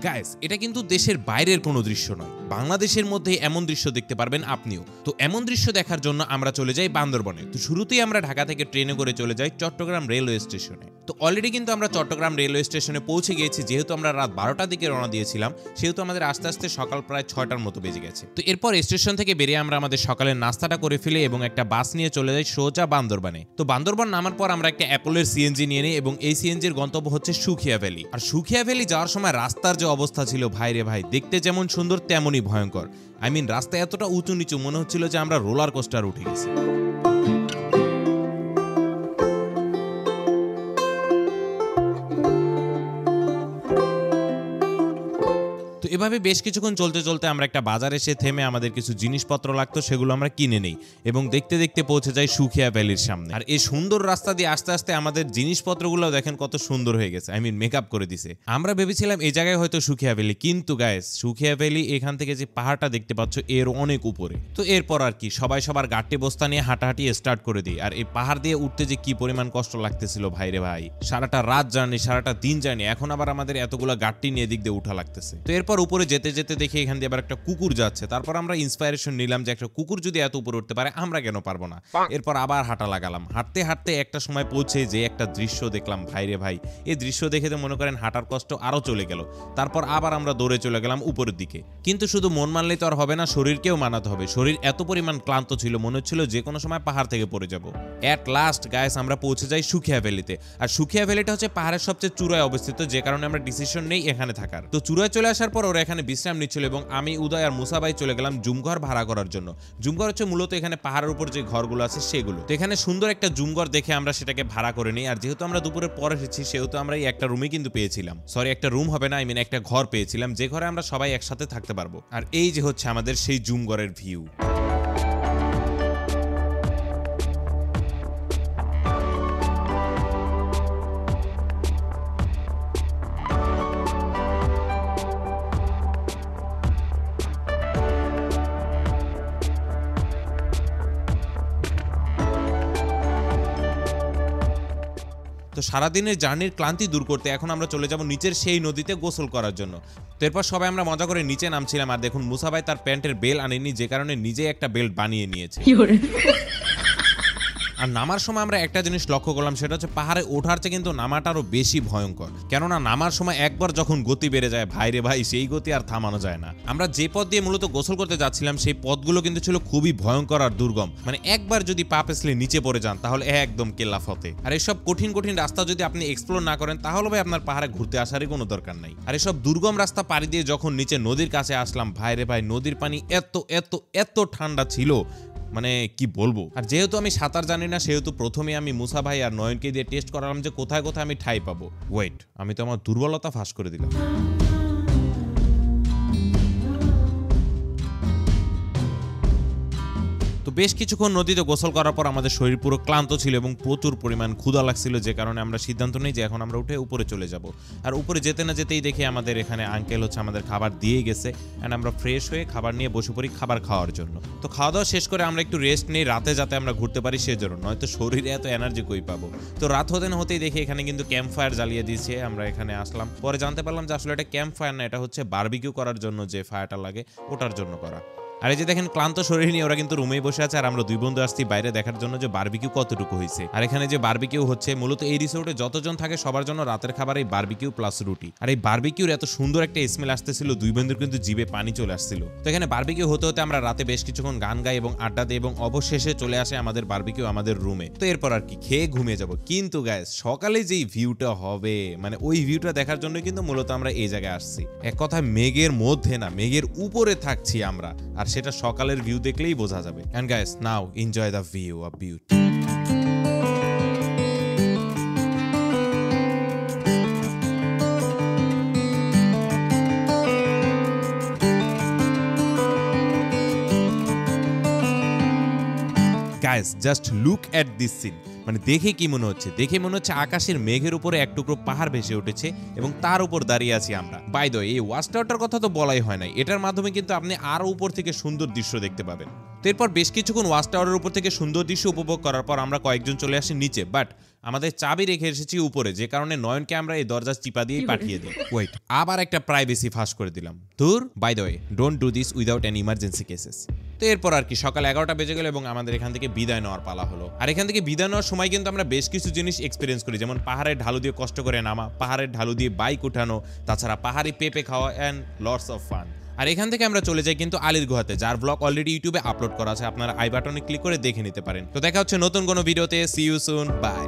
Guys, এটা কিন্তু দেশের বাইরের কোনো দৃশ্য নয়, বাংলাদেশের মধ্যে এমন দৃশ্য দেখতে পারবেন আপনিও। তো এমন দৃশ্য দেখার জন্য আমরা চলে যাই বান্দরবনে। তো শুরুতেই আমরা ঢাকা থেকে ট্রেনে করে চলে যাই চট্টগ্রাম রেলওয়ে স্টেশনে। তো অলরেডি কিন্তু আমরা চট্টগ্রাম রেলওয়ে স্টেশনে পৌঁছে গিয়েছি। যেহেতু আমরা রাত 12টার দিকে রওনা দিয়েছিলাম, সেহেতু আমাদের আস্তে আস্তে সকাল প্রায় 6টার মতো বেজে গেছে। তো এরপর স্টেশন থেকে বেরিয়ে আমরা আমাদের সকালের নাস্তাটা করে ফেলি এবং একটা বাস নিয়ে চলে যাই সোজা বান্দরবানে। তো বান্দরবান নামার পর আমরা একটা অ্যাপলের সিএনজি নিয়ে নিই এবং এই সিএনজির গন্তব্য হচ্ছে সুখিয়া ভ্যালি। আর সুখিয়া ভ্যালি যাওয়ার সময় রাস্তার যে অবস্থা ছিল ভাই রে ভাই, দেখতে যেমন সুন্দর তেমনই ভয়ঙ্কর। রাস্তা এতটা উঁচু নিচু, মনে হচ্ছিল যে আমরা রোলার কোস্টার উঠে গেছি। তো এভাবে বেশ কিছুক্ষণ চলতে চলতে আমরা একটা বাজারে এসে থেমে আমাদের কিছু জিনিসপত্র লাগতো, সেগুলো আমরা কিনে নেই এবং দেখতে দেখতে পৌঁছে যাই সুখিয়া ভ্যালির সামনে। আর এই সুন্দর রাস্তা দিয়ে আস্তে আস্তে আমাদের জিনিসপত্রগুলো দেখেন কত সুন্দর হয়ে গেছে, মেকআপ করে দিছে। আমরা ভেবেছিলাম এই জায়গায় হয়তো সুখিয়া ভ্যালি, কিন্তু গাইস সুখিয়া ভ্যালি এখান থেকে যে পাহাড়টা দেখতে পাচ্ছ এর অনেক উপরে। তো এরপর আর কি সবাই সবার গাট্টি বস্তা নিয়ে হাঁটাহাঁটি স্টার্ট করে দিই। আর এই পাহাড় দিয়ে উঠতে যে কি পরিমাণ কষ্ট লাগতেছিল ভাইরে ভাই, সারাটা রাত জার্নি, সারাটা দিন জার্নি, এখন আবার আমাদের এতগুলো গাট্টি নিয়ে দিক দিয়ে উঠা লাগতেছে। তো এরপর উপরে যেতে যেতে দেখি এখান দিয়ে আবার একটা কুকুর যাচ্ছে। তারপর আমরা ইন্সপায়ারেশন নিলাম যে একটা কুকুর যদি এত উপরে উঠতে পারে, আমরা কেন পারবো না। এরপর আবার হাঁটা লাগালাম। হাঁটতে হাঁটতে একটা সময় পৌঁছে যে একটা দৃশ্য দেখলাম ভাইরে ভাই, এই দৃশ্য দেখে তো মনে করেন হাঁটার কষ্ট আরো চলে গেল। তারপর আবার আমরা দৌড়ে চলে গেলাম উপরের দিকে। কিন্তু শুধু মন মানলেই তো আর হবে না, শরীরকেও মানাতে হবে। শরীর এত পরিমাণ ক্লান্ত ছিল, মনে হচ্ছিল যে কোনো সময় পাহাড় থেকে পড়ে যাব। এট লাস্ট গাইস আমরা পৌঁছে যাই সুখিয়া ভ্যালিতে। আর সুখিয়া ভ্যালিটা হচ্ছে পাহাড়ের সবচেয়ে চূড়ায় অবস্থিত, যে কারণে আমরা ডিসিশন নেই এখানে থাকার। তো চূড়ায় চলে আসার পর ওরা এখানে বিশ্রাম নিচ্ছিল এবং আমি, উদয় আর মুসা ভাই চলে গেলাম জুমঘর ভাড়া করার জন্য। জুমঘর হচ্ছে মূলত এখানে পাহাড়ের উপর যে ঘরগুলো আছে সেগুলো। তো এখানে সুন্দর একটা জুমঘর দেখে আমরা সেটাকে ভাড়া করে নিই। আর যেহেতু আমরা দুপুরের পর এসেছি, সেহেতু আমরা এই একটা রুমে কিন্তু পেয়েছিলাম, সরি একটা রুম হবে না, একটা ঘর পেয়েছিলাম, যে ঘরে আমরা সবাই একসাথে থাকতে পারবো। আর এই যে হচ্ছে আমাদের সেই জুমঘরের ভিউ। তো সারাদিনের জার্নির ক্লান্তি দূর করতে এখন আমরা চলে যাব নিচের সেই নদীতে গোসল করার জন্য। তো এরপর সবাই আমরা মজা করে নিচে নামছিলাম। আর দেখুন মুসা ভাই তার প্যান্টের বেল আনেনি, যে কারণে নিজে একটা বেল্ট বানিয়ে নিয়েছে। আর নামার সময় আমরা একটা জিনিস লক্ষ্য করলাম, সেটা হচ্ছে পাহাড়ে ওঠার চেয়ে কিন্তু নামাটা আরো বেশি ভয়ঙ্কর। কেননা নামার সময় একবার যখন গতি বেড়ে যায় ভাইরে ভাই, সেই গতি আর থামানো যায় না। আমরা যে পথ দিয়ে মূলত গোসল করতে যাচ্ছিলাম, সেই পথগুলো কিন্তু ছিল খুবই ভয়ঙ্কর আর দুর্গম। একবার যদি পা পিছলে নিচে পড়ে যান তাহলে একদম কেল্লা ফতে। আর এসব কঠিন কঠিন রাস্তা যদি আপনি এক্সপ্লোর না করেন, তাহলে ভাই আপনার পাহাড়ে ঘুরতে আসারই কোনো দরকার নাই। আর এসব দুর্গম রাস্তা পাড়ি দিয়ে যখন নিচে নদীর কাছে আসলাম ভাইরে ভাই, নদীর পানি এত এত এত ঠান্ডা ছিল, কি বলবো। আর যেহেতু আমি সাঁতার জানি না, সেহেতু প্রথমে আমি মুসা ভাই আর নয়নকে দিয়ে টেস্ট করালাম যে কোথায় কোথায় আমি ঠাই পাবো। ওয়েট, আমি তো আমার দুর্বলতা ফাঁস করে দিলাম। তো বেশ কিছুক্ষণ নদীতে গোসল করার পর আমাদের শরীর পুরো ক্লান্ত ছিল এবং প্রচুর পরিমাণ ক্ষুধা লাগছিল, যে কারণে আমরা সিদ্ধান্ত নিই যে এখন আমরা উঠে উপরে চলে যাব। আর উপরে যেতে না যেতেই দেখি আমাদের এখানে আঙ্কেল হচ্ছে আমাদের খাবার দিয়ে গেছে। অ্যান্ড আমরা ফ্রেশ হয়ে খাবার নিয়ে বসে পড়ি খাবার খাওয়ার জন্য। তো খাওয়া দাওয়া শেষ করে আমরা একটু রেস্ট নিই, রাতে যাতে আমরা ঘুরতে পারি সেজন্য, নয়তো শরীরে এত এনার্জি কই পাবো। তো রাত হতে না হতেই দেখি এখানে কিন্তু ক্যাম্প ফায়ার জ্বালিয়ে দিয়েছে। আমরা এখানে আসলাম, পরে জানতে পারলাম যে আসলে এটা ক্যাম্প ফায়ার না, এটা হচ্ছে বারবিকিউ করার জন্য যে ফায়ারটা লাগে ওটার জন্য করা। আর এই যে দেখেন ক্লান্ত শরীর নিয়ে ওরা কিন্তু রুমেই বসে আছে। আর আমরা দুই বন্ধু আসছি বাইরে দেখার জন্য যে বারবিকিউ কতটুকু হয়েছে। আর এখানে যে বারবিকিউ হচ্ছে, মূলত এই রিসোর্টে যতজন থাকে সবার জন্য রাতের খাবার এই বারবিকিউ প্লাস রুটি। আর এই বারবিকিউর এত সুন্দর একটা স্মেল আসতেছিল, দুই বন্ধুর কিন্তু জিভে পানি চলে আসছিল। তো এখানে বারবিকিউ হতে হতে আমরা রাতে বেশ কিছুক্ষণ গান গাই এবং আড্ডা দিই এবং অবশেষে চলে আসে আমাদের বারবিকিউ আমাদের রুমে। তো এরপর আর কি খেয়ে ঘুমিয়ে যাব। কিন্তু গাইস সকালে যেই ভিউটা হবে, ওই ভিউটা দেখার জন্য কিন্তু মূলত আমরা এই জায়গায় আসছি। এক কথায় মেঘের মধ্যে না, মেঘের উপরে থাকছি আমরা, আর সেটা সকালের ভিউ দেখলেই বোঝা যাবে। And guys, now enjoy the view of beauty. Guys, just look at this scene. দেখে কি মনে হচ্ছে? দেখে মনে হচ্ছে আকাশের মেঘের উপরে এক টুকরো পাহাড় ভেসে উঠেছে এবং তার উপর দাঁড়িয়ে আছি আমরা। বাই দ্য ওয়ে, এই ওয়াচ টাওয়ারটার কথা তো বলাই হয় নাই, এটার মাধ্যমে কিন্তু আপনি আরো উপর থেকে সুন্দর দৃশ্য দেখতে পাবেন। তো এরপর বেশ কিছুক্ষণ ওয়াচ টাওয়ারের উপর থেকে সুন্দর দৃশ্য উপভোগ করার পর আমরা কয়েকজন চলে আসি নিচে, বাট আমাদের চাবি রেখে এসেছি উপরে, যে কারণে নয়নকে আমরা এই দরজা চিপা দিয়েই পাঠিয়ে দিই। ওয়েট, আবার একটা প্রাইভেসি ফাঁস করে দিলাম। ধুর, by the way, don't do this without an emergency cases. তো এরপর আর কি সকাল 11টা বেজে গেল এবং আমাদের এখান থেকে বিদায় নেওয়ার পালা হলো। আর এখান থেকে বিদায় নেওয়ার সময় কিন্তু আমরা বেশ কিছু জিনিস এক্সপিরিয়েন্স করি, যেমন পাহাড়ের ঢালু দিয়ে কষ্ট করে নামা, পাহাড়ের ঢালু দিয়ে বাইক উঠানো, তাছাড়া পাহাড়ি পেঁপে খাওয়া অ্যান্ড লটস অফ ফান। আর এখান থেকে আমরা চলে যাই কিন্তু আলীর গুহাতে, যার ব্লগ অলরেডি ইউটিউবে আপলোড করা আছে, আপনারা আই বাটনে ক্লিক করে দেখে নিতে পারেন। তো দেখা হচ্ছে নতুন কোনো ভিডিওতে। See you soon, by.